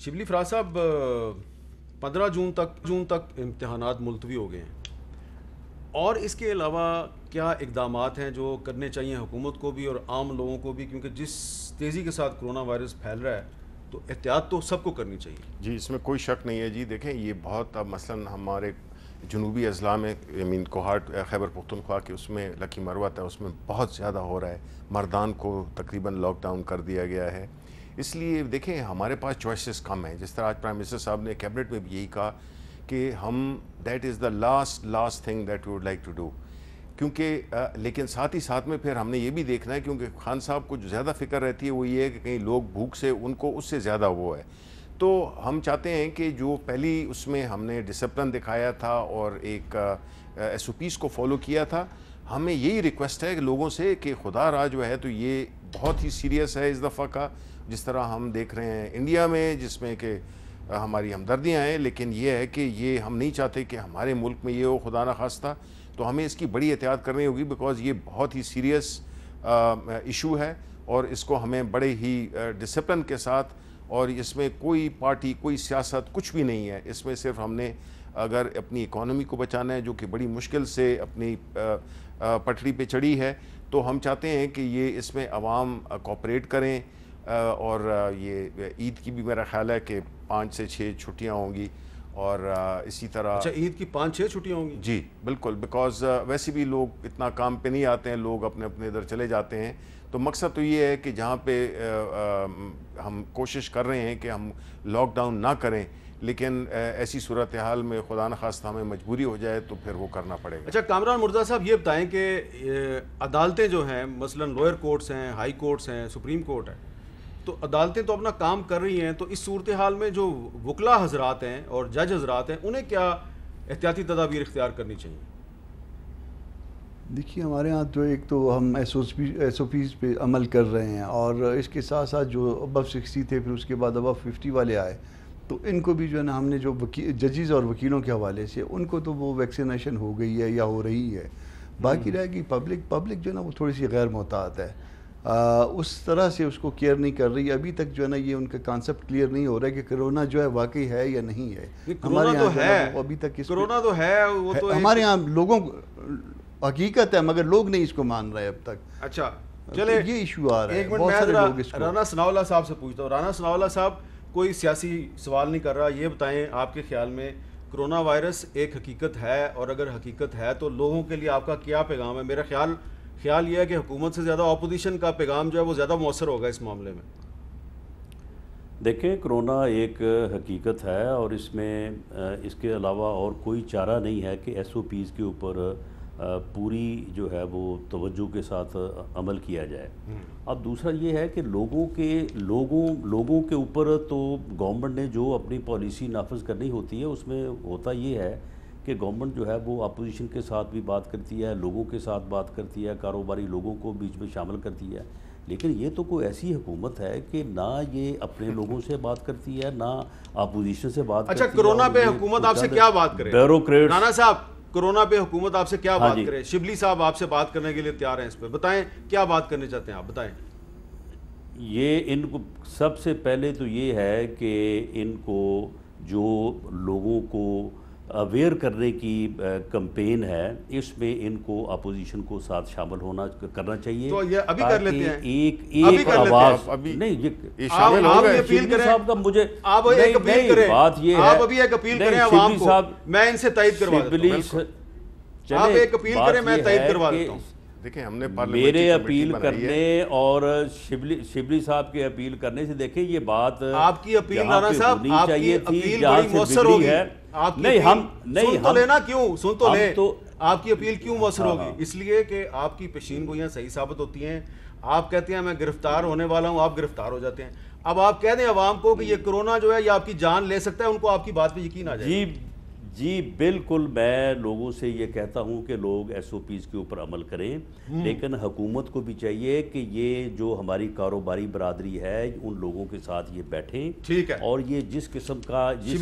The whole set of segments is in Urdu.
شبلی فراز صاحب 15 جون تک امتحانات ملتوی ہو گئے ہیں، اور اس کے علاوہ کیا اقدامات ہیں جو کرنے چاہیے حکومت کو بھی اور عام لوگوں کو بھی، کیونکہ جس تیزی کے ساتھ کرونا وائرس پھیل رہا ہے تو احتیاط تو سب کو کرنی چاہیے؟ جی اس میں کوئی شک نہیں ہے جی. دیکھیں یہ بہت مثلاً ہمارے جنوبی اضلاع میں کوہاٹ خیبر پختونخوا کے اس میں لکی مروت ہے، اس میں بہت زیادہ ہو رہا ہے. مردان کو تقریباً لاک ڈاؤن کر دیا گیا ہے. اس لیے دیکھیں ہمارے پاس چوائسز کم ہیں. جس طرح آج پرائم منسٹر صاحب نے کیبنٹ میں بھی یہی کہا کہ ہم that is the last thing that we would like to do. کیونکہ لیکن ساتھ ہی ساتھ میں پھر ہم نے یہ بھی دیکھنا ہے، کیونکہ خان صاحب کو جو زیادہ فکر رہتی ہے وہ یہ ہے کہ کہیں لوگ بھوک سے ان کو اس سے زیادہ وہ ہے. تو ہم چاہتے ہیں کہ جو پہلی اس میں ہم نے ڈسپلن دکھایا تھا اور ایک ایس او پیز کو فالو کیا تھا، ہمیں یہی ریکویسٹ ہے کہ لوگوں سے کہ خدا را جو ہے تو یہ بہت ہی سیریس ہے اس دفعہ کا. جس طرح ہم دیکھ رہے ہیں انڈیا میں جس میں کہ ہماری ہمدردیاں ہیں، لیکن یہ ہے کہ یہ ہم نہیں چاہتے کہ ہمارے ملک میں یہ ہو خدا نخواستہ. تو ہمیں اس کی بڑی احتیاط کرنی ہوگی، بیکاز یہ بہت ہی سیریس ایشو ہے اور اس کو ہمیں بڑے ہی ڈسپلن کے ساتھ، اور اس میں کوئی پارٹی کوئی سیاست کچھ بھی نہیں ہے. اس میں صرف ہم نے اگر اپنی اکانومی کو بچانا ہے جو کہ بڑی مشکل سے اپنی پٹری پہ چڑھی ہے، تو ہم چاہتے ہیں کہ یہ اس میں عوام کوآپریٹ کریں. اور یہ عید کی بھی میرا خیال ہے کہ 5 سے 6 چھٹیاں ہوں گی، اور اسی طرح اچھا عید کی 5-6 چھٹیاں ہوں گی؟ جی بالکل، بیکاز ویسے بھی لوگ اتنا کام پہ نہیں آتے ہیں، لوگ اپنے اپنے ادھر چلے جاتے ہیں. تو مقصد تو یہ ہے کہ جہاں پہ ہم کوشش کر رہے ہیں کہ ہم لاک ڈاؤن نہ کریں، لیکن ایسی صورتحال میں خدا نخواستہ ہمیں مجبوری ہو جائے تو پھر وہ کرنا پڑے گا. اچھا کامران مرزا صاحب یہ بتائیں کہ عدالتیں جو ہیں مثلا لوئر کورٹس ہیں، ہائی کورٹس ہیں، سپریم کورٹ ہے، تو عدالتیں تو اپنا کام کر رہی ہیں، تو اس صورتحال میں جو وکلا حضرات ہیں اور جج حضرات ہیں انہیں کیا احتیاطی تدابیر اختیار کرنی چاہیے؟ دیکھیے ہمارے ہاں تو ایک تو ہم ایس او پیز پہ عمل کر رہے ہیں، اور اس کے ساتھ ساتھ جو ابو 60 تھے پھر اس کے بعد ابو 50 والے آئے، تو ان کو بھی جو ہے نا ہم نے جو ججز اور وکیلوں کے حوالے سے ان کو تو وہ ویکسینیشن ہو گئی ہے یا ہو رہی ہے. باقی رہے گی پبلک جو ہے نا وہ تھوڑی سی غیر محتاط ہے، اس طرح سے اس کو کیئر نہیں کر رہی. ابھی تک جو ہے نا یہ ان کا کانسیپٹ کلیئر نہیں ہو رہا ہے کہ کرونا جو ہے واقعی ہے یا نہیں ہے. کرونا تو ہے، ابھی تک کرونا تو ہے، وہ تو ہمارے یہاں لوگوں حقیقت ہے، مگر لوگ نہیں اس کو مان رہے اب تک. اچھا چلے یہ ایشو آ رہا ہے. ایک منٹ میں رانا ثناءاللہ صاحب سے پوچھتا ہوں. رانا ثناءاللہ صاحب کوئی سیاسی سوال نہیں کر رہا، یہ بتائیں آپ کے خیال میں کرونا وائرس ایک حقیقت ہے، اور اگر حقیقت ہے تو لوگوں کے لیے آپ کا کیا پیغام ہے؟ میرا خیال یہ ہے کہ حکومت سے زیادہ اپوزیشن کا پیغام جو ہے وہ زیادہ مؤثر ہوگا اس معاملے میں. دیکھیں کرونا ایک حقیقت ہے، اور اس میں اس کے علاوہ اور کوئی چارہ نہیں ہے کہ ایس او پیز کے اوپر پوری جو ہے وہ توجہ کے ساتھ عمل کیا جائے. اب دوسرا یہ ہے کہ لوگوں کے اوپر تو گورنمنٹ نے جو اپنی پالیسی نافذ کرنی ہوتی ہے اس میں ہوتا یہ ہے کہ گورنمنٹ جو ہے وہ اپوزیشن کے ساتھ بھی بات کرتی ہے، لوگوں کے ساتھ بات کرتی ہے، کاروباری لوگوں کو بیچ میں شامل کرتی ہے. لیکن یہ تو کوئی ایسی حکومت ہے کہ نہ یہ اپنے لوگوں سے بات کرتی ہے نہ اپوزیشن سے بات کرتی ہے. اچھا کرونا پہ حکومت آپ سے کیا بات کرے؟ بیوروکریٹس. رانا صاحب کرونا پہ حکومت آپ سے کیا بات کرے؟ شبلی صاحب آپ سے بات کرنے کے لیے تیار ہیں، اس پہ بتائیں کیا بات کرنے چاہتے ہیں آپ، بتائیں. یہ ان کو سب سے پہلے تو یہ ہے کہ ان کو جو لوگوں کو اویئر کرنے کی کمپین ہے اس میں ان کو اپوزیشن کو ساتھ شامل کرنا چاہیے. تو یہ ابھی کر لیتے ہیں، ایک آواز نہیں یہ شامل ہو گئے. شبلی صاحب کا مجھے آپ ایک اپیل کریں، بات یہ ہے آپ ابھی ایک اپیل کریں عوام کو، میں ان سے تائید کروا دیتا ہوں. آپ ایک اپیل کریں، میں تائید کروا دیتا ہوں. دیکھیں ہم نے میرے اپیل کرنے اور شبلی صاحب کے اپیل کرنے سے دیکھیں یہ بات آپ کی اپیل رانا صاحب آپ کی اپیل بڑی مؤثر ہوگی. سن تو لینا، کیوں سن تو لیں، آپ کی اپیل کیوں مؤثر ہوگی؟ اس لیے کہ آپ کی پیشین گوئیاں صحیح ثابت ہوتی ہیں. آپ کہتے ہیں میں گرفتار ہونے والا ہوں، آپ گرفتار ہو جاتے ہیں. اب آپ کہہ دیں عوام کو کہ یہ کرونا جو ہے یہ آپ کی جان لے سکتا ہے، ان کو آپ کی بات پہ یقین آ جائے. جی بالکل، میں لوگوں سے یہ کہتا ہوں کہ لوگ ایس او پیز کے اوپر عمل کریں، لیکن حکومت کو بھی چاہیے کہ یہ جو ہماری کاروباری برادری ہے ان لوگوں کے ساتھ یہ بیٹھیں. ٹھیک ہے، اور یہ جس قسم کا اس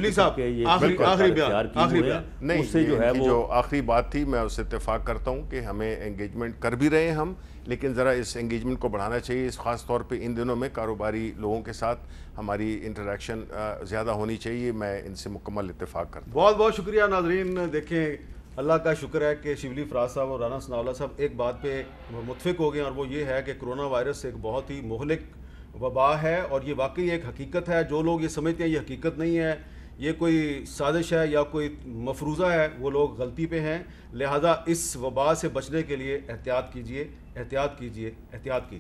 سے جو ہے وہ آخری بات تھی، میں اس سے اتفاق کرتا ہوں کہ ہمیں انگیجمنٹ کر بھی رہے ہیں ہم، لیکن ذرا اس انگیجمنٹ کو بڑھانا چاہیے. اس خاص طور پہ ان دنوں میں کاروباری لوگوں کے ساتھ ہماری انٹریکشن زیادہ ہونی چاہیے. میں ان سے مکمل اتفاق کرتا ہوں. بہت بہت شکریہ ناظرین. دیکھیں اللہ کا شکر ہے کہ شبلی فراز صاحب اور رانا ثناء اللہ صاحب ایک بات پہ متفق ہو گئے اور وہ یہ ہے کہ کرونا وائرس ایک بہت ہی مہلک وبا ہے اور یہ واقعی ایک حقیقت ہے. جو لوگ یہ سمجھتے ہیں یہ حقیقت نہیں ہے, یہ کوئی سازش ہے یا کوئی مفروضہ ہے, وہ لوگ غلطی پہ ہیں. لہٰذا اس وبا سے بچنے کے لیے احتیاط کیجئے, احتیاط کیجئے, احتیاط کیجئے.